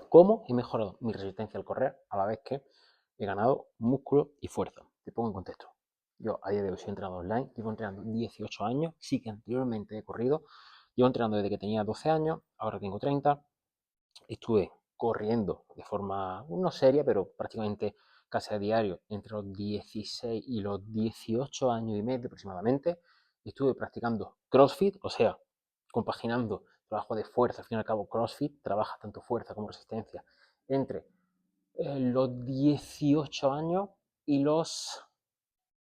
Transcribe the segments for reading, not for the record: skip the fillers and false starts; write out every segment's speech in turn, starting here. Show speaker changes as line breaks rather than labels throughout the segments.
cómo he mejorado mi resistencia al correr a la vez que he ganado músculo y fuerza. Te pongo en contexto. Yo a día de hoy soy entrenador online, llevo entrenando 18 años, sí que anteriormente he corrido, llevo entrenando desde que tenía 12 años, ahora tengo 30, estuve corriendo de forma no seria, pero prácticamente casi a diario entre los 16 y los 18 años y medio aproximadamente. Estuve practicando CrossFit, o sea, compaginando trabajo de fuerza. Al fin y al cabo, CrossFit trabaja tanto fuerza como resistencia entre los 18 años y los,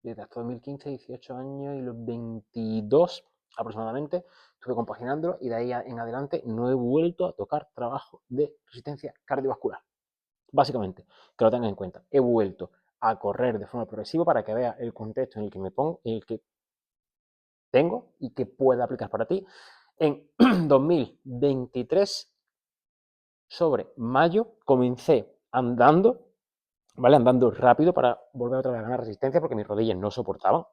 desde hasta 2015, 18 años y los 22 aproximadamente, estuve compaginándolo y de ahí en adelante no he vuelto a tocar trabajo de resistencia cardiovascular. Básicamente, que lo tengas en cuenta. He vuelto a correr de forma progresiva para que veas el contexto en el que me pongo, en el que tengo y que pueda aplicar para ti. En 2023, sobre mayo, comencé andando, ¿vale? Andando rápido para volver otra vez a ganar resistencia porque mis rodillas no soportaban.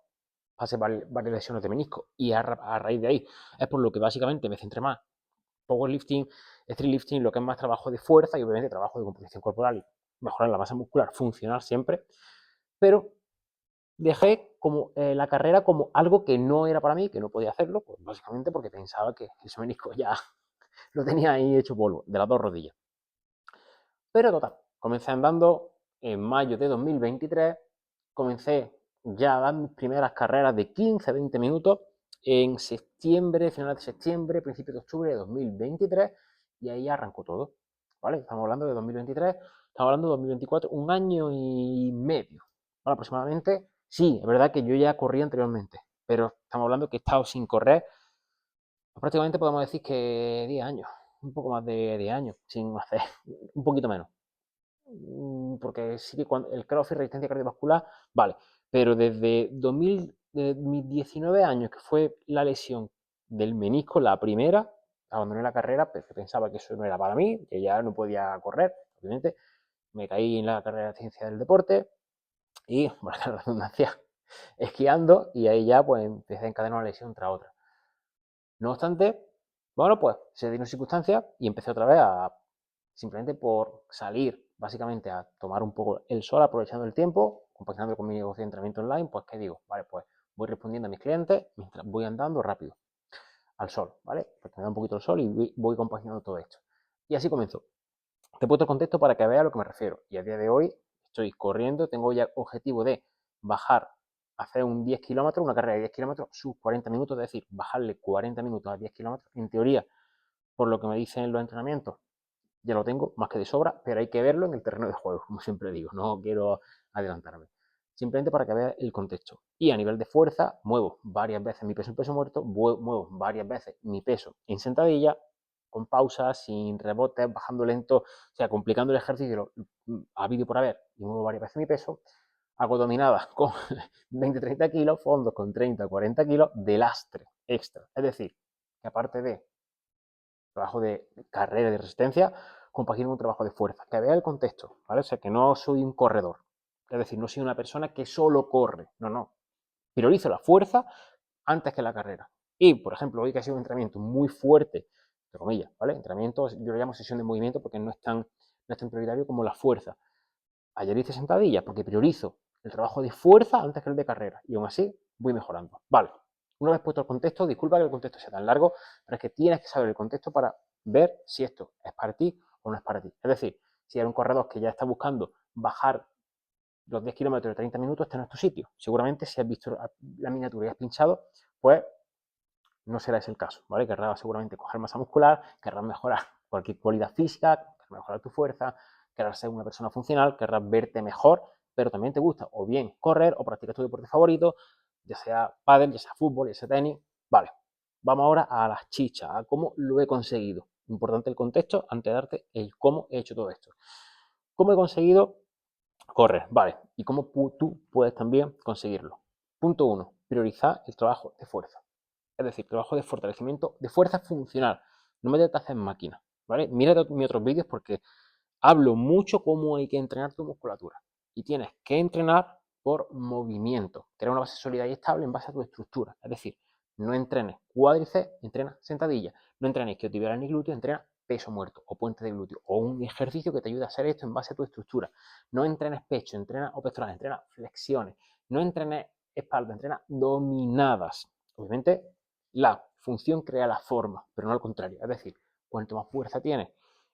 Pasé varias lesiones de menisco y a raíz de ahí es por lo que básicamente me centré más powerlifting, streetlifting, lo que es más trabajo de fuerza y obviamente trabajo de composición corporal y mejorar la masa muscular funcional siempre, pero dejé como la carrera como algo que no era para mí, que no podía hacerlo, pues básicamente porque pensaba que ese menisco ya lo tenía ahí hecho polvo, de las dos rodillas. Pero total, comencé andando en mayo de 2023, comencé ya a dar mis primeras carreras de 15-20 minutos en septiembre, finales de septiembre, principios de octubre de 2023, y ahí arrancó todo, ¿vale? Estamos hablando de 2023, estamos hablando de 2024, un año y medio, ¿vale? Aproximadamente. Sí, es verdad que yo ya corría anteriormente, pero estamos hablando que he estado sin correr, pues prácticamente podemos decir que 10 años, un poco más de 10 años, sin hacer, un poquito menos. Porque sí que cuando el CrossFit resistencia cardiovascular, vale, pero desde 2019 años, que fue la lesión del menisco, la primera, abandoné la carrera porque pensaba que eso no era para mí, que ya no podía correr, obviamente, me caí en la carrera de ciencia del deporte y, bueno, la redundancia, esquiando y ahí ya pues empecé a encadenar una lesión tras otra. No obstante, bueno, pues se dieron circunstancias y empecé otra vez a, simplemente por salir, básicamente a tomar un poco el sol, aprovechando el tiempo, compaginando con mi negocio de entrenamiento online, pues ¿qué digo? Vale, pues voy respondiendo a mis clientes mientras voy andando rápido al sol, ¿vale? Porque me da un poquito el sol y voy compaginando todo esto. Y así comenzó. Te he puesto el contexto para que veas a lo que me refiero. Y a día de hoy estoy corriendo, tengo ya objetivo de bajar, hacer un 10 kilómetros, una carrera de 10 kilómetros, sus 40 minutos, es decir, bajarle 40 minutos a 10 kilómetros. En teoría, por lo que me dicen los entrenamientos, ya lo tengo más que de sobra, pero hay que verlo en el terreno de juego, como siempre digo, no quiero adelantarme. Simplemente para que veas el contexto. Y a nivel de fuerza, muevo varias veces mi peso en peso muerto, muevo varias veces mi peso en sentadilla, con pausas, sin rebotes, bajando lento, o sea, complicando el ejercicio a vídeo por haber, y muevo varias veces mi peso. Hago dominadas con 20-30 kilos, fondos con 30-40 kilos de lastre extra. Es decir, que aparte de trabajo de carrera de resistencia, compagino un trabajo de fuerza. Que vea el contexto, ¿vale? O sea, que no soy un corredor. Es decir, no soy una persona que solo corre. No, no. Priorizo la fuerza antes que la carrera. Y, por ejemplo, hoy que ha sido un entrenamiento muy fuerte, entre comillas, ¿vale? Entrenamiento, yo lo llamo sesión de movimiento porque no es tan prioritario como la fuerza. Ayer hice sentadillas porque priorizo el trabajo de fuerza antes que el de carrera. Y aún así voy mejorando. Vale. Una vez puesto el contexto, disculpa que el contexto sea tan largo, pero es que tienes que saber el contexto para ver si esto es para ti o no es para ti. Es decir, si eres un corredor que ya está buscando bajar los 10 kilómetros de 30 minutos, este no es tu sitio. Seguramente si has visto la miniatura y has pinchado, pues no será ese el caso, ¿vale? Querrás seguramente coger masa muscular, querrás mejorar cualquier cualidad física, querrás mejorar tu fuerza, querrás ser una persona funcional, querrás verte mejor, pero también te gusta o bien correr o practicar tu deporte favorito, ya sea pádel, ya sea fútbol, ya sea tenis. Vale, vamos ahora a las chichas, a cómo lo he conseguido. Importante el contexto antes de darte el cómo he hecho todo esto. ¿Cómo he conseguido correr? Vale, y cómo tú puedes también conseguirlo. Punto 1, priorizar el trabajo de fuerza. Es decir, trabajo de fortalecimiento de fuerza funcional. No me tratas en máquina, ¿vale? Mira mis otros vídeos porque hablo mucho cómo hay que entrenar tu musculatura. Y tienes que entrenar por movimiento. Crear una base sólida y estable en base a tu estructura. Es decir, no entrenes cuádriceps, entrena sentadilla. No entrenes isquiotibial ni glúteo, entrena peso muerto o puente de glúteo o un ejercicio que te ayude a hacer esto en base a tu estructura. No entrenes pecho, entrena o pectorales, entrena flexiones, no entrenes espalda, entrena dominadas. Obviamente la función crea la forma, pero no al contrario. Es decir, cuanto más fuerza tienes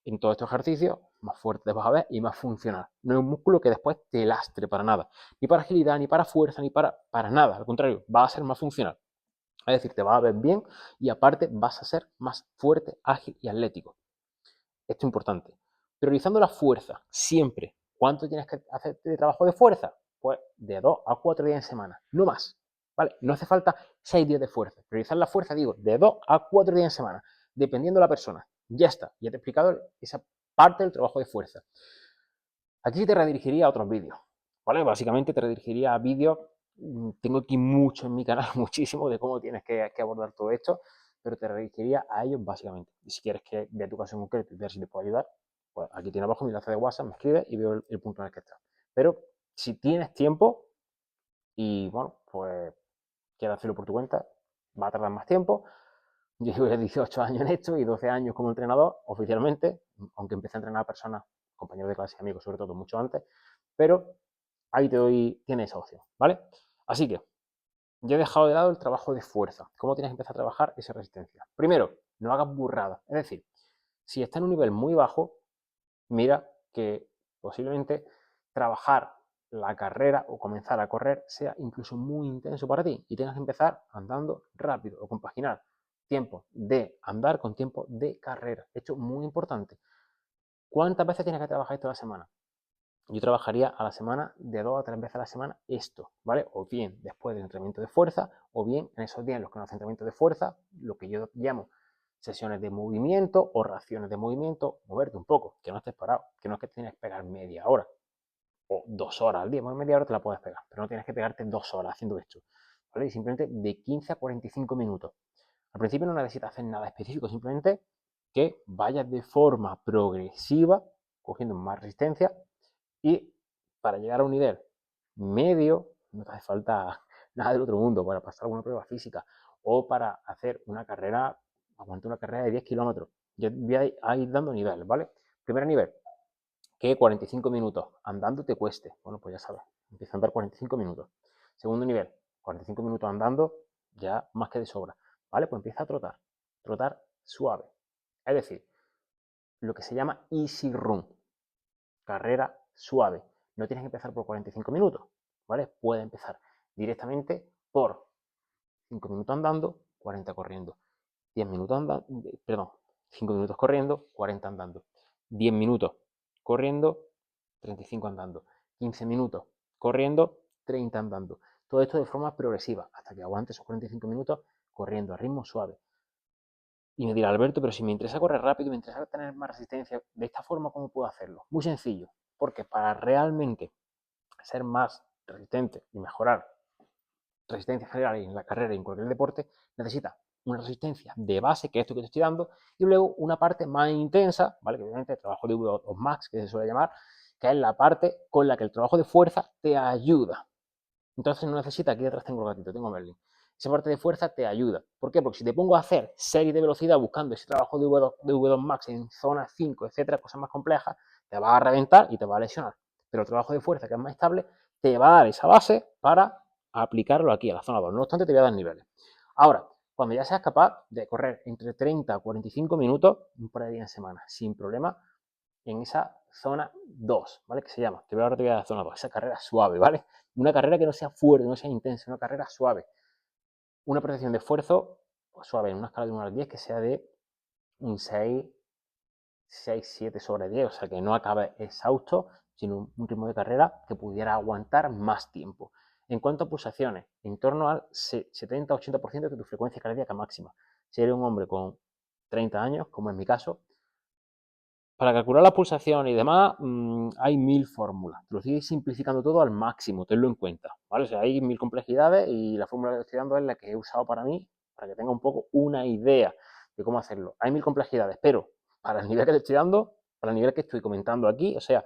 en todos estos ejercicios, más fuerte te vas a ver y más funcional. No es un músculo que después te lastre para nada. Ni para agilidad, ni para fuerza, ni para nada. Al contrario, va a ser más funcional. Es decir, te vas a ver bien y aparte vas a ser más fuerte, ágil y atlético. Esto es importante. Priorizando la fuerza, siempre. ¿Cuánto tienes que hacer de trabajo de fuerza? Pues de 2 a 4 días en semana, no más. ¿Vale? No hace falta 6 días de fuerza. Priorizar la fuerza, digo, de 2 a 4 días en semana, dependiendo de la persona. Ya está, ya te he explicado esa parte del trabajo de fuerza. Aquí te redirigiría a otros vídeos, ¿vale? Básicamente te redirigiría a vídeos, tengo aquí mucho en mi canal, muchísimo, de cómo tienes que abordar todo esto, pero te redirigiría a ellos básicamente. Y si quieres que vea tu caso en concreto y ver si te puedo ayudar, pues aquí tiene abajo mi enlace de WhatsApp, me escribes y veo el punto en el que estás. Pero si tienes tiempo y, bueno, pues quieres hacerlo por tu cuenta, va a tardar más tiempo. Yo llevo 18 años en esto y 12 años como entrenador oficialmente, aunque empecé a entrenar a personas, compañeros de clase y amigos, sobre todo mucho antes, pero ahí tienes esa opción, ¿vale? Así que ya he dejado de lado el trabajo de fuerza. ¿Cómo tienes que empezar a trabajar esa resistencia? Primero, no hagas burradas. Es decir, si está en un nivel muy bajo, mira que posiblemente trabajar la carrera o comenzar a correr sea incluso muy intenso para ti y tengas que empezar andando rápido o compaginar tiempo de andar con tiempo de carrera. Esto es muy importante. ¿Cuántas veces tienes que trabajar esto a la semana? Yo trabajaría a la semana de 2 a 3 veces a la semana esto, ¿vale? O bien después del entrenamiento de fuerza, o bien en esos días en los que no haces entrenamiento de fuerza, lo que yo llamo sesiones de movimiento o raciones de movimiento, moverte un poco, que no estés parado, que no es que tienes que pegar media hora o 2 horas al día, bueno, media hora te la puedes pegar, pero no tienes que pegarte 2 horas haciendo esto, ¿vale? Y simplemente de 15 a 45 minutos. Al principio no necesitas hacer nada específico, simplemente que vayas de forma progresiva, cogiendo más resistencia y para llegar a un nivel medio, no te hace falta nada del otro mundo para pasar alguna prueba física o para hacer una carrera, aguantar una carrera de 10 kilómetros. Yo voy a ir dando niveles, ¿vale? Primer nivel, que 45 minutos andando te cueste. Bueno, pues ya sabes, empieza a andar 45 minutos. Segundo nivel, 45 minutos andando, ya más que de sobra. ¿Vale? Pues empieza a trotar. Trotar suave. Es decir, lo que se llama easy run. Carrera suave. No tienes que empezar por 45 minutos. ¿Vale? Puedes empezar directamente por 5 minutos andando, 40 corriendo. 10 minutos andando, perdón, 5 minutos corriendo, 40 andando. 10 minutos corriendo, 35 andando. 15 minutos corriendo, 30 andando. Todo esto de forma progresiva, hasta que aguantes esos 45 minutos corriendo a ritmo suave. Y me dirá, Alberto, pero si me interesa correr rápido, me interesa tener más resistencia, ¿de esta forma cómo puedo hacerlo? Muy sencillo, porque para realmente ser más resistente y mejorar resistencia general en la carrera y en cualquier deporte, necesita una resistencia de base, que es esto que te estoy dando, y luego una parte más intensa, ¿vale? Que obviamente el trabajo de V2 Max, que se suele llamar, que es la parte con la que el trabajo de fuerza te ayuda. Entonces no necesita, aquí detrás tengo el gatito, tengo Merlin. Esa parte de fuerza te ayuda. ¿Por qué? Porque si te pongo a hacer series de velocidad buscando ese trabajo de V2 Max en zona 5, etcétera, cosas más complejas, te va a reventar y te va a lesionar. Pero el trabajo de fuerza, que es más estable, te va a dar esa base para aplicarlo aquí a la zona 2. No obstante, te voy a dar niveles. Ahora, cuando ya seas capaz de correr entre 30 a 45 minutos, un par de días en semana, sin problema, en esa zona 2, ¿vale? Que se llama, ahora te voy a dar zona 2, esa carrera suave, ¿vale? Una carrera que no sea fuerte, no sea intensa, una carrera suave. Una percepción de esfuerzo pues, suave, en una escala de 1 al 10 que sea de un 6, 7 sobre 10, o sea que no acabe exhausto, sino un ritmo de carrera que pudiera aguantar más tiempo. En cuanto a pulsaciones, en torno al 70-80% de tu frecuencia cardíaca máxima. Si eres un hombre con 30 años, como en mi caso, para calcular las pulsaciones y demás, hay 1000 fórmulas. Te lo estoy simplificando todo al máximo, tenlo en cuenta, ¿vale? O sea, hay 1000 complejidades y la fórmula que estoy dando es la que he usado para mí, para que tenga un poco una idea de cómo hacerlo. Hay 1000 complejidades, pero para el nivel que te estoy dando, para el nivel que estoy comentando aquí, o sea,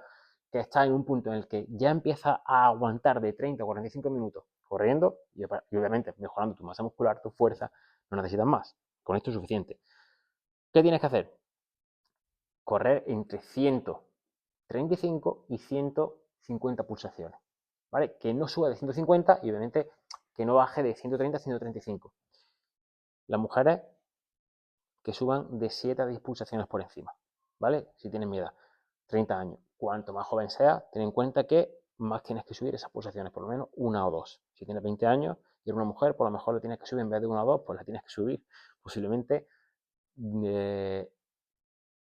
que está en un punto en el que ya empieza a aguantar de 30 a 45 minutos corriendo y obviamente mejorando tu masa muscular, tu fuerza, no necesitas más. Con esto es suficiente. ¿Qué tienes que hacer? correr entre 135 y 150 pulsaciones, ¿vale? Que no suba de 150 y obviamente que no baje de 130 a 135. Las mujeres que suban de 7 a 10 pulsaciones por encima, ¿vale? Si tienen mi edad, 30 años. Cuanto más joven sea, ten en cuenta que más tienes que subir esas pulsaciones, por lo menos una o dos. Si tienes 20 años y eres una mujer, por lo mejor le tienes que subir en vez de una o dos, pues la tienes que subir posiblemente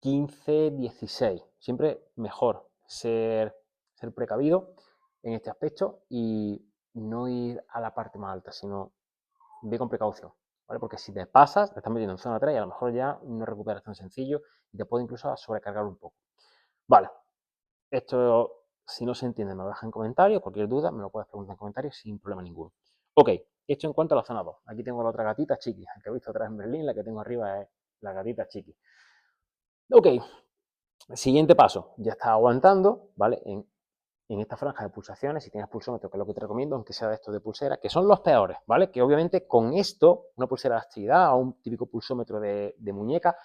15, 16. Siempre mejor ser precavido en este aspecto y no ir a la parte más alta, sino ve con precaución, ¿vale? Porque si te pasas, te estás metiendo en zona 3 y a lo mejor ya no recuperas tan sencillo y te puede incluso sobrecargar un poco. Vale, esto si no se entiende me lo dejas en comentarios, cualquier duda me lo puedes preguntar en comentarios sin problema ninguno. Ok, esto en cuanto a la zona 2. Aquí tengo la otra gatita chiqui, que he visto atrás en Berlín, la que tengo arriba es la gatita chiqui. Ok, siguiente paso, ya está aguantando, ¿vale? En esta franja de pulsaciones, si tienes pulsómetro, que es lo que te recomiendo, aunque sea de estos de pulsera, que son los peores, ¿vale? Que obviamente con esto, una pulsera de actividad o un típico pulsómetro de muñeca,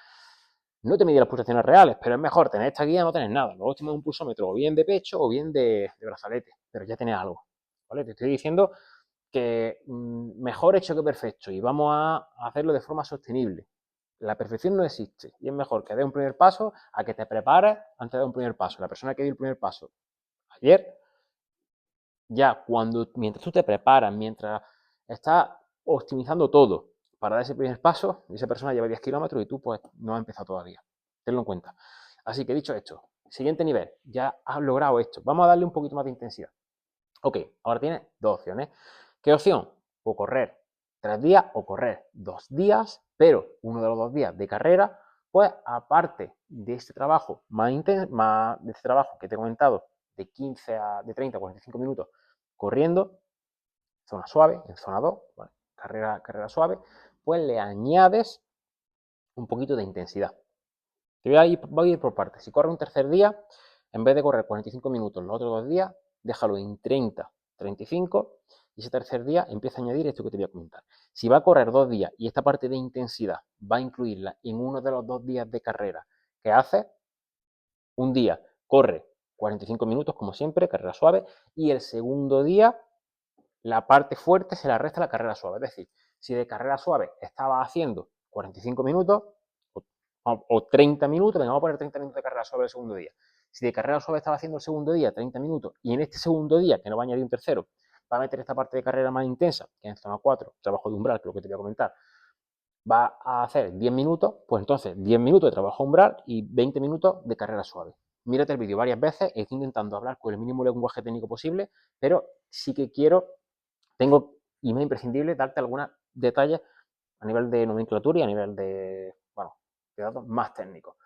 no te mide las pulsaciones reales, pero es mejor tener esta guía o no tener nada. Luego tienes un pulsómetro o bien de pecho o bien de brazalete, pero ya tienes algo, ¿vale? Te estoy diciendo que mejor hecho que perfecto y vamos a hacerlo de forma sostenible. La perfección no existe y es mejor que dé un primer paso a que te prepares antes de dar un primer paso. La persona que dio el primer paso ayer, ya mientras tú te preparas, mientras estás optimizando todo para dar ese primer paso, esa persona lleva 10 kilómetros y tú pues no has empezado todavía. Tenlo en cuenta. Así que dicho esto, siguiente nivel, ya has logrado esto. Vamos a darle un poquito más de intensidad. Ok, ahora tienes dos opciones. ¿Qué opción? O correr 3 días o correr 2 días, pero uno de los 2 días de carrera, pues aparte de este trabajo más intenso, de este trabajo que te he comentado, de 30 a 45 minutos corriendo, zona suave, en zona 2, ¿vale? carrera suave, pues le añades un poquito de intensidad. Voy a ir por partes. Si corres un tercer día, en vez de correr 45 minutos los otros 2 días, déjalo en 30, 35 y ese tercer día empieza a añadir esto que te voy a comentar. Si va a correr 2 días y esta parte de intensidad va a incluirla en uno de los 2 días de carrera que haces, un día corre 45 minutos como siempre, carrera suave, y el segundo día la parte fuerte se la resta a la carrera suave. Es decir, si de carrera suave estaba haciendo 45 minutos o 30 minutos, venga, vamos a poner 30 minutos de carrera suave el segundo día. Si de carrera suave estaba haciendo el segundo día 30 minutos y en este segundo día, que no va a añadir un tercero, va a meter esta parte de carrera más intensa, que en zona 4, trabajo de umbral, que es lo que te voy a comentar, va a hacer 10 minutos, pues entonces 10 minutos de trabajo umbral y 20 minutos de carrera suave. Mírate el vídeo varias veces, estoy intentando hablar con el mínimo lenguaje técnico posible, pero sí que y me es imprescindible darte algunos detalles a nivel de nomenclatura y a nivel de, bueno, de datos más técnicos.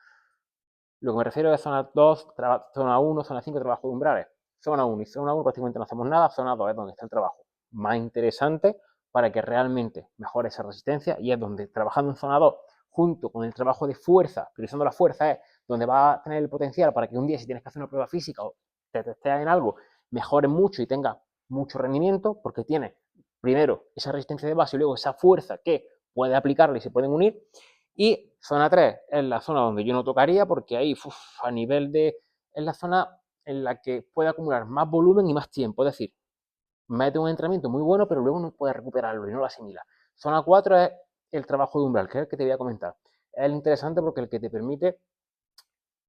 Lo que me refiero es zona 2, zona 1, zona 5, trabajo de umbrales. Zona 1 y zona 1 prácticamente no hacemos nada, zona 2 es donde está el trabajo más interesante para que realmente mejore esa resistencia y es donde trabajando en zona 2 junto con el trabajo de fuerza, priorizando la fuerza, es donde va a tener el potencial para que un día si tienes que hacer una prueba física o te testeas en algo, mejore mucho y tenga mucho rendimiento porque tiene primero esa resistencia de base y luego esa fuerza que puede aplicarle y se pueden unir. Y zona 3 es la zona donde yo no tocaría porque ahí a nivel de es la zona en la que puede acumular más volumen y más tiempo, es decir, mete un entrenamiento muy bueno, pero luego no puede recuperarlo y no lo asimila. Zona 4 es el trabajo de umbral, que es el que te voy a comentar. Es interesante porque es el que te permite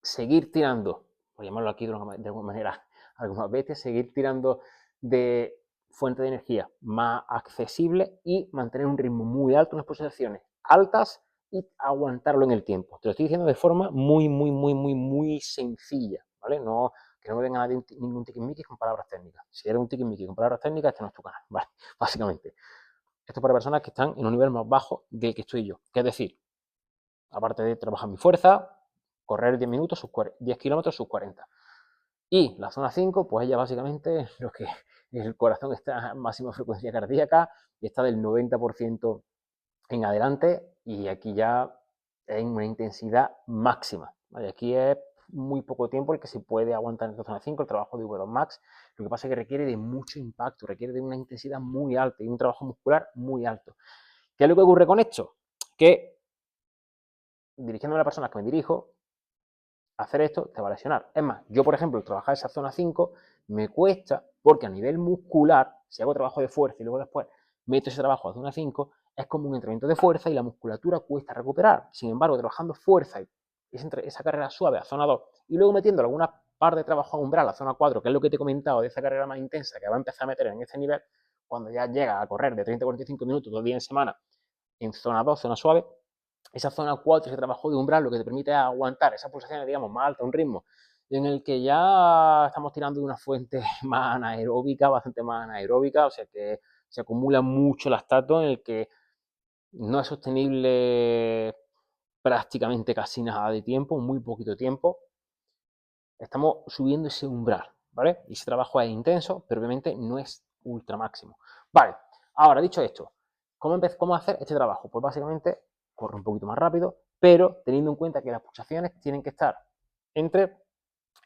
seguir tirando, por llamarlo aquí de alguna manera, algo más bestia, seguir tirando de fuente de energía más accesible y mantener un ritmo muy alto, unas pulsaciones altas y aguantarlo en el tiempo. Te lo estoy diciendo de forma muy sencilla, ¿vale? No, que no me venga ningún tiquismiquis con palabras técnicas. Si eres un tiquismiquis con palabras técnicas, este no es tu canal, ¿vale? Básicamente. Esto es para personas que están en un nivel más bajo del que estoy yo. Que es decir, aparte de trabajar mi fuerza, correr 10 minutos, 10 kilómetros, sus 40. Y la zona 5, pues ella básicamente lo que el corazón está a máxima frecuencia cardíaca y está del 90% en adelante y aquí ya en una intensidad máxima. ¿Vale? Aquí es muy poco tiempo el que se puede aguantar en la zona 5, el trabajo de V2 Max. Lo que pasa es que requiere de mucho impacto, requiere de una intensidad muy alta y un trabajo muscular muy alto. ¿Qué es lo que ocurre con esto? Que dirigiéndome a las personas que me dirijo, hacer esto te va a lesionar. Es más, yo, por ejemplo, trabajar esa zona 5 me cuesta porque a nivel muscular, si hago trabajo de fuerza y luego después meto ese trabajo a zona 5, es como un entrenamiento de fuerza y la musculatura cuesta recuperar. Sin embargo, trabajando fuerza y esa carrera suave a zona 2 y luego metiendo alguna par de trabajo a umbral a zona 4, que es lo que te he comentado de esa carrera más intensa que va a empezar a meter en este nivel, cuando ya llega a correr de 30 a 45 minutos 2 días en semana en zona 2, zona suave, esa zona 4, ese trabajo de umbral, lo que te permite es aguantar esas pulsaciones, digamos, más altas, un ritmo en el que ya estamos tirando de una fuente más anaeróbica, bastante más anaeróbica, o sea que se acumula mucho lactato en el que no es sostenible prácticamente casi nada de tiempo, muy poquito tiempo. Estamos subiendo ese umbral, ¿vale? Y ese trabajo es intenso, pero obviamente no es ultra máximo. Vale, ahora dicho esto, ¿cómo hacer este trabajo? Pues básicamente corre un poquito más rápido, pero teniendo en cuenta que las pulsaciones tienen que estar entre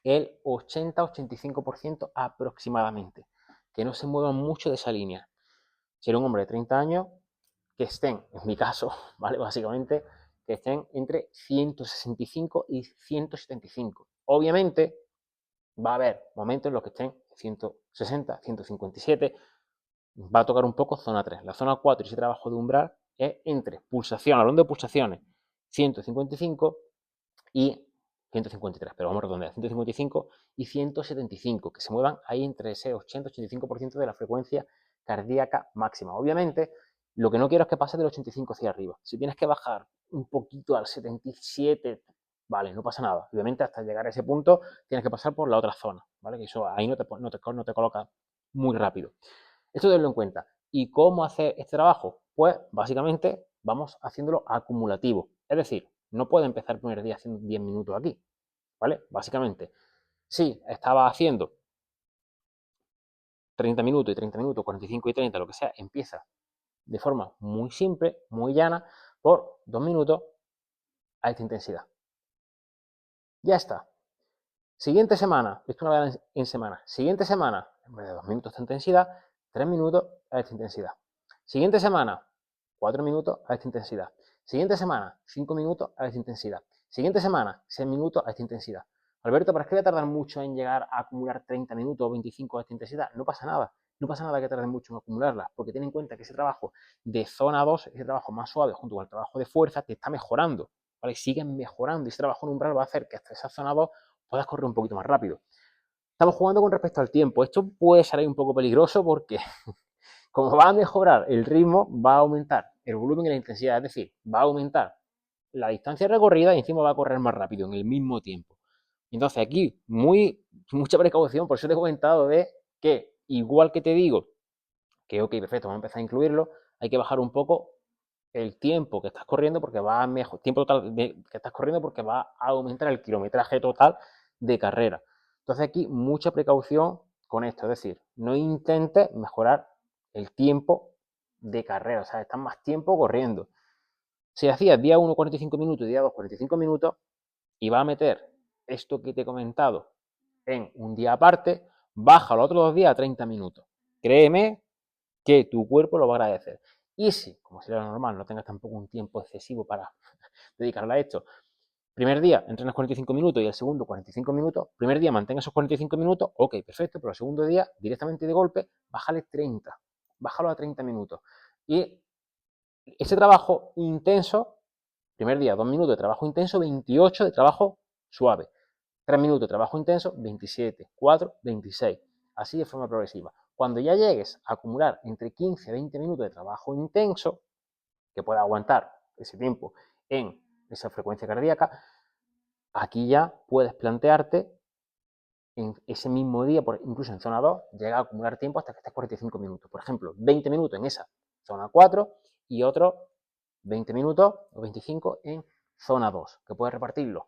el 80-85% aproximadamente, que no se muevan mucho de esa línea. Si eres un hombre de 30 años, que estén, en mi caso, ¿vale? Básicamente, que estén entre 165 y 175. Obviamente, va a haber momentos en los que estén 160, 157, va a tocar un poco zona 3. La zona 4 y ese trabajo de umbral es entre pulsación, hablando de pulsaciones, 155 y 153, pero vamos a redondear, 155 y 175, que se muevan ahí entre ese 80-85% de la frecuencia cardíaca máxima. Obviamente, lo que no quiero es que pase del 85 hacia arriba. Si tienes que bajar un poquito al 77, vale, no pasa nada. Obviamente, hasta llegar a ese punto, tienes que pasar por la otra zona, ¿vale? Que eso ahí no te coloca muy rápido. Esto tenlo en cuenta. ¿Y cómo hacer este trabajo? Pues básicamente vamos haciéndolo acumulativo. Es decir, no puedo empezar el primer día haciendo 10 minutos aquí, ¿vale? Básicamente, si estaba haciendo 30 minutos y 30 minutos, 45 y 30, lo que sea, empieza de forma muy simple, muy llana, por 2 minutos a esta intensidad. Ya está. Siguiente semana, esto una vez en semana. Siguiente semana, en vez de 2 minutos a esta intensidad, 3 minutos a esta intensidad. Siguiente semana, 4 minutos a esta intensidad. Siguiente semana, 5 minutos a esta intensidad. Siguiente semana, 6 minutos a esta intensidad. Alberto, ¿para qué voy a tardar mucho en llegar a acumular 30 minutos o 25 a esta intensidad? No pasa nada. No pasa nada que tarde mucho en acumularlas, porque ten en cuenta que ese trabajo de zona 2, ese trabajo más suave junto con el trabajo de fuerza, te está mejorando. ¿Vale? Siguen mejorando y ese trabajo en umbral va a hacer que hasta esa zona 2 puedas correr un poquito más rápido. Estamos jugando con respecto al tiempo. Esto puede ser un poco peligroso porque como va a mejorar el ritmo, va a aumentar el volumen y la intensidad. Es decir, va a aumentar la distancia recorrida y encima va a correr más rápido en el mismo tiempo. Entonces aquí, mucha precaución, por eso te he comentado de que, igual que te digo, que ok, perfecto, vamos a empezar a incluirlo, hay que bajar un poco el tiempo que estás corriendo porque va a mejor, tiempo total que estás corriendo porque va a aumentar el kilometraje total de carrera. Entonces aquí mucha precaución con esto, es decir, no intentes mejorar el tiempo de carrera, o sea, estás más tiempo corriendo. Si hacías día 1 45 minutos y día 2 45 minutos y va a meter esto que te he comentado en un día aparte, baja los otros 2 días a 30 minutos. Créeme que tu cuerpo lo va a agradecer. Y si, como sería lo normal, no tengas tampoco un tiempo excesivo para dedicarle a esto, primer día entrenas 45 minutos y el segundo 45 minutos, primer día mantén esos 45 minutos, ok, perfecto, pero el segundo día directamente de golpe, bájale 30, bájalo a 30 minutos. Y ese trabajo intenso, primer día 2 minutos de trabajo intenso, 28 de trabajo suave, 3 minutos de trabajo intenso, 27, 4, 26, así de forma progresiva. Cuando ya llegues a acumular entre 15 y 20 minutos de trabajo intenso, que pueda aguantar ese tiempo en esa frecuencia cardíaca, aquí ya puedes plantearte en ese mismo día, incluso en zona 2, llega a acumular tiempo hasta que estés 45 minutos. Por ejemplo, 20 minutos en esa zona 4 y otros 20 minutos o 25 en zona 2, que puedes repartirlo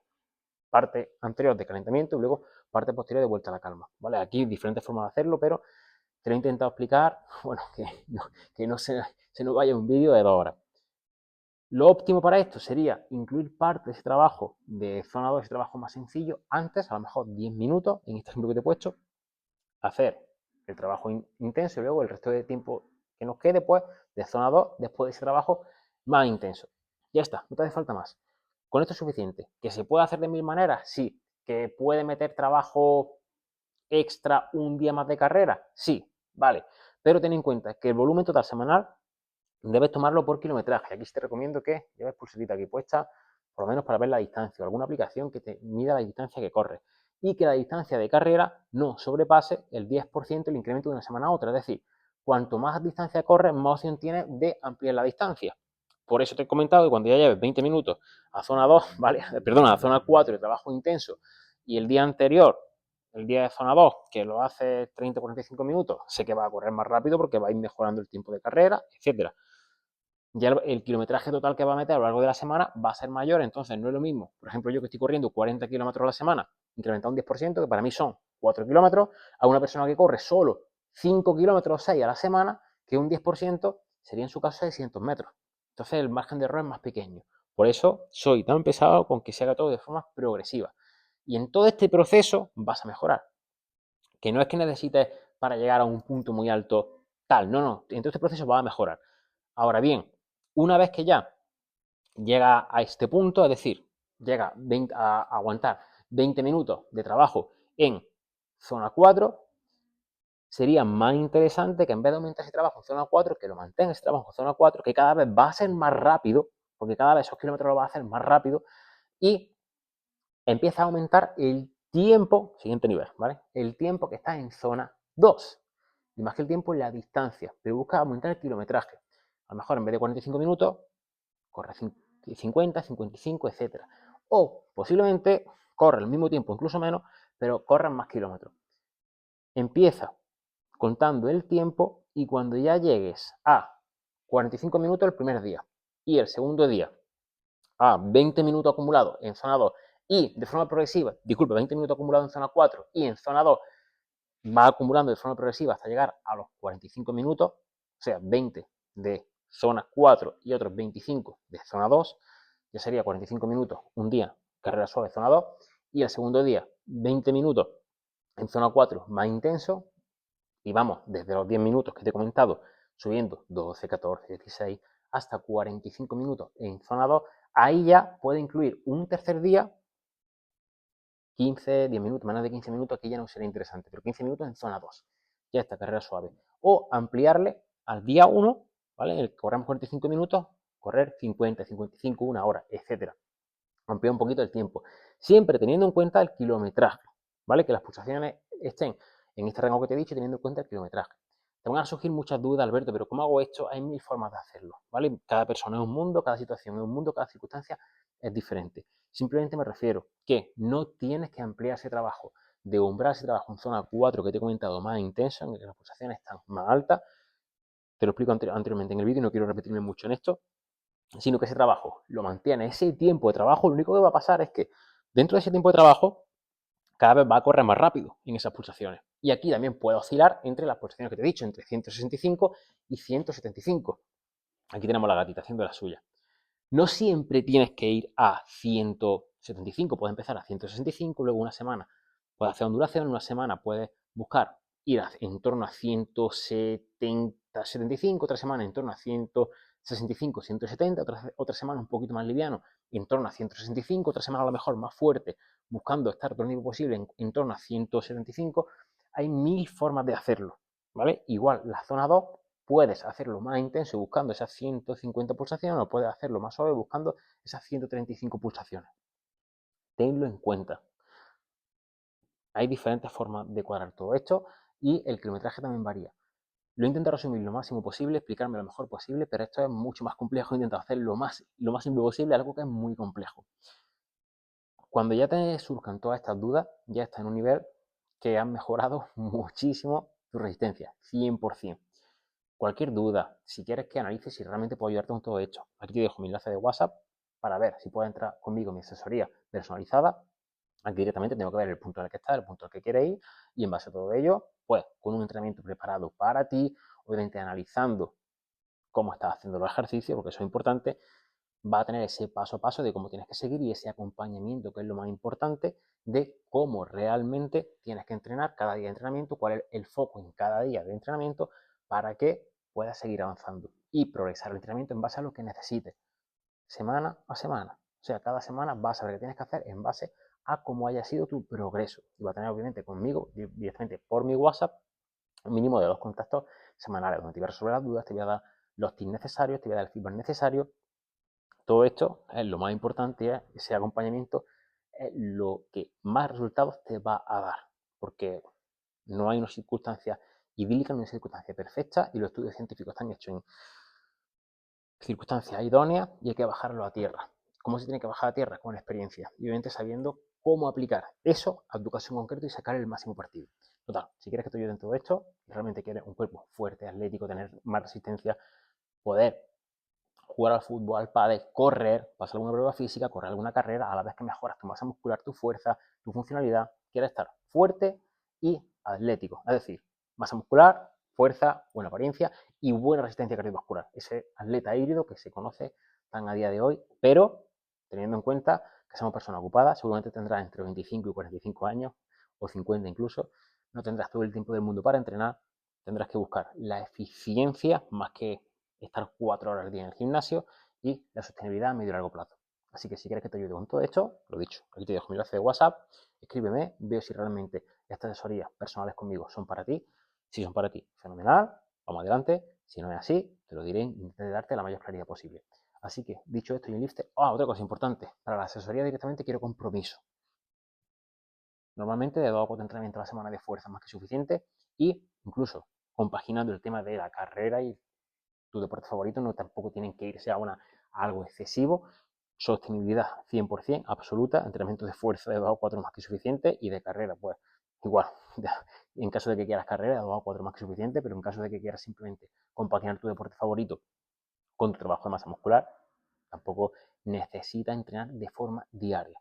parte anterior de calentamiento y luego parte posterior de vuelta a la calma. ¿Vale? Aquí hay diferentes formas de hacerlo, pero te lo he intentado explicar, bueno, que no se nos vaya un vídeo de 2 horas. Lo óptimo para esto sería incluir parte de ese trabajo de zona 2, ese trabajo más sencillo, antes, a lo mejor 10 minutos, en este ejemplo que te he puesto, hacer el trabajo intenso y luego el resto de tiempo que nos quede, pues, de zona 2, después de ese trabajo más intenso. Ya está, no te hace falta más. Con esto es suficiente. ¿Que se puede hacer de 1000 maneras? Sí. ¿Que puede meter trabajo extra un día más de carrera? Sí, vale. Pero ten en cuenta que el volumen total semanal debes tomarlo por kilometraje. Aquí te recomiendo que lleves pulserita aquí puesta, por lo menos para ver la distancia, o alguna aplicación que te mida la distancia que corres. Y que la distancia de carrera no sobrepase el 10% el incremento de una semana a otra. Es decir, cuanto más distancia corres, más opción tienes de ampliar la distancia. Por eso te he comentado que cuando ya lleves 20 minutos a zona 2, ¿vale? Perdona, a zona 4 de trabajo intenso, y el día anterior, el día de zona 2, que lo hace 30-45 minutos, sé que va a correr más rápido porque va a ir mejorando el tiempo de carrera, etcétera. Ya el kilometraje total que va a meter a lo largo de la semana va a ser mayor, entonces no es lo mismo. Por ejemplo, yo que estoy corriendo 40 kilómetros a la semana, incrementar un 10%, que para mí son 4 kilómetros, a una persona que corre solo 5 kilómetros o 6 a la semana, que un 10% sería en su caso 600 metros. Entonces el margen de error es más pequeño. Por eso soy tan pesado con que se haga todo de forma progresiva. Y en todo este proceso vas a mejorar. Que no es que necesites para llegar a un punto muy alto tal, no. En todo este proceso vas a mejorar. Ahora bien, una vez que ya llega a este punto, es decir, llega a aguantar 20 minutos de trabajo en zona 4, sería más interesante que en vez de aumentar ese trabajo en zona 4, que lo mantenga ese trabajo en zona 4, que cada vez va a ser más rápido, porque cada vez esos kilómetros lo va a hacer más rápido, y empieza a aumentar el tiempo, siguiente nivel, ¿vale? El tiempo que está en zona 2. Y más que el tiempo, la distancia, pero busca aumentar el kilometraje. A lo mejor en vez de 45 minutos, corre 50, 55, etcétera. O posiblemente corre el mismo tiempo, incluso menos, pero corran más kilómetros. Empieza contando el tiempo y cuando ya llegues a 45 minutos el primer día y el segundo día a 20 minutos acumulados en zona 2 y de forma progresiva, 20 minutos acumulados en zona 4 y en zona 2 va acumulando de forma progresiva hasta llegar a los 45 minutos, o sea, 20 de zona 4 y otros 25 de zona 2, ya sería 45 minutos un día, carrera suave, zona 2, y el segundo día, 20 minutos en zona 4 más intenso, y vamos desde los 10 minutos que te he comentado, subiendo 12, 14, 16, hasta 45 minutos en zona 2, ahí ya puede incluir un tercer día, 15, 10 minutos, menos de 15 minutos, aquí ya no sería interesante, pero 15 minutos en zona 2, ya esta carrera suave. O ampliarle al día 1, ¿vale? En el que corremos 45 minutos, correr 50, 55, una hora, etcétera. Ampliar un poquito el tiempo. Siempre teniendo en cuenta el kilometraje, ¿vale? Que las pulsaciones estén en este rango que te he dicho, teniendo en cuenta el kilometraje. Te van a surgir muchas dudas, Alberto, pero ¿cómo hago esto? Hay mil formas de hacerlo, ¿vale? Cada persona es un mundo, cada situación es un mundo, cada circunstancia es diferente. Simplemente me refiero que no tienes que ampliar ese trabajo, de umbral ese trabajo en zona 4 que te he comentado más intenso, en el que las pulsaciones están más altas. Te lo explico anteriormente en el vídeo y no quiero repetirme mucho en esto, sino que ese trabajo lo mantiene, ese tiempo de trabajo, lo único que va a pasar es que dentro de ese tiempo de trabajo cada vez va a correr más rápido en esas pulsaciones. Y aquí también puede oscilar entre las pulsaciones que te he dicho, entre 165 y 175. Aquí tenemos la gatita haciendo la suya. No siempre tienes que ir a 175, puedes empezar a 165, luego una semana puedes hacer ondulación, una semana puedes buscar ir en torno a 170, 75, otra semana en torno a 165, 170, otra semana un poquito más liviano, en torno a 165, otra semana a lo mejor más fuerte, buscando estar todo el tiempo posible en torno a 175. Hay mil formas de hacerlo, ¿vale? Igual, la zona 2 puedes hacerlo más intenso buscando esas 150 pulsaciones o puedes hacerlo más suave buscando esas 135 pulsaciones. Tenlo en cuenta. Hay diferentes formas de cuadrar todo esto y el kilometraje también varía. Lo he intentado resumir lo máximo posible, explicarme lo mejor posible, pero esto es mucho más complejo. He intentado hacer lo más simple posible, algo que es muy complejo. Cuando ya te surjan todas estas dudas, ya estás en un nivel que has mejorado muchísimo tu resistencia, 100%. Cualquier duda, si quieres que analice si realmente puedo ayudarte con todo esto, aquí te dejo mi enlace de WhatsApp para ver si puedes entrar conmigo en mi asesoría personalizada. Aquí directamente tengo que ver el punto en el que estás, el punto al que quieres ir y en base a todo ello, pues con un entrenamiento preparado para ti, obviamente analizando cómo estás haciendo los ejercicios, porque eso es importante, va a tener ese paso a paso de cómo tienes que seguir y ese acompañamiento, que es lo más importante, de cómo realmente tienes que entrenar cada día de entrenamiento, cuál es el foco en cada día de entrenamiento para que puedas seguir avanzando y progresar el entrenamiento en base a lo que necesites, semana a semana. O sea, cada semana vas a ver qué tienes que hacer en base a cómo haya sido tu progreso. Y va a tener, obviamente, conmigo, directamente por mi WhatsApp, un mínimo de 2 contactos semanales, donde te voy a resolver las dudas, te voy a dar los tips necesarios, te voy a dar el feedback necesario. Todo esto es lo más importante, es ese acompañamiento, es lo que más resultados te va a dar, porque no hay una circunstancia idílica, no hay una circunstancia perfecta, y los estudios científicos están hechos en circunstancias idóneas y hay que bajarlo a tierra. ¿Cómo se tiene que bajar a tierra? Con experiencia y obviamente sabiendo cómo aplicar eso a tu caso en concreto y sacar el máximo partido. Total, si quieres que te ayude en todo esto y realmente quieres un cuerpo fuerte, atlético, tener más resistencia, poder jugar al fútbol, al pádel, correr, pasar alguna prueba física, correr alguna carrera, a la vez que mejoras tu masa muscular, tu fuerza, tu funcionalidad, quieres estar fuerte y atlético, es decir, masa muscular, fuerza, buena apariencia y buena resistencia cardiovascular. Ese atleta híbrido que se conoce tan a día de hoy, pero teniendo en cuenta que somos personas ocupadas, seguramente tendrás entre 25 y 45 años, o 50 incluso, no tendrás todo el tiempo del mundo para entrenar, tendrás que buscar la eficiencia más que estar 4 horas al día en el gimnasio y la sostenibilidad a medio y largo plazo. Así que si quieres que te ayude con todo esto, lo dicho, aquí te dejo mi enlace de WhatsApp, escríbeme, veo si realmente estas asesorías personales conmigo son para ti. Si son para ti, fenomenal, vamos adelante. Si no es así, te lo diré, intentaré darte la mayor claridad posible. Así que, dicho esto, y en liste, otra cosa importante, para la asesoría directamente quiero compromiso. Normalmente de 2 a 4 entrenamientos a la semana de fuerza más que suficiente y incluso compaginando el tema de la carrera y tu deporte favorito, no tampoco tienen que irse a algo excesivo. Sostenibilidad 100% absoluta, entrenamiento de fuerza de 2 a 4 más que suficiente y de carrera, pues igual, en caso de que quieras carrera, de 2 a 4 más que suficiente, pero en caso de que quieras simplemente compaginar tu deporte favorito con tu trabajo de masa muscular, tampoco necesitas entrenar de forma diaria.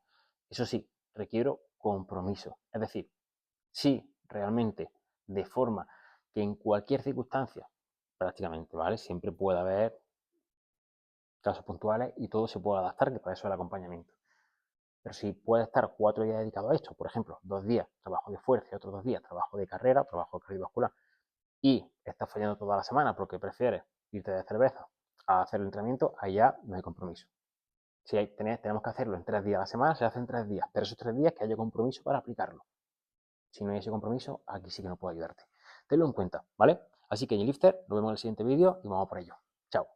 Eso sí, requiero compromiso. Es decir, si realmente de forma que en cualquier circunstancia, prácticamente, ¿vale? Siempre puede haber casos puntuales y todo se puede adaptar, que para eso es el acompañamiento. Pero si puedes estar 4 días dedicados a esto, por ejemplo, 2 días trabajo de fuerza y otros 2 días trabajo de carrera, trabajo cardiovascular, y estás fallando toda la semana porque prefieres irte de cerveza a hacer el entrenamiento, ahí ya no hay compromiso. Si tenemos que hacerlo en 3 días a la semana, se hacen 3 días, pero esos 3 días que haya compromiso para aplicarlo. Si no hay ese compromiso, aquí sí que no puedo ayudarte. Tenlo en cuenta, ¿vale? Así que, Lifter, nos vemos en el siguiente vídeo y vamos por ello. Chao.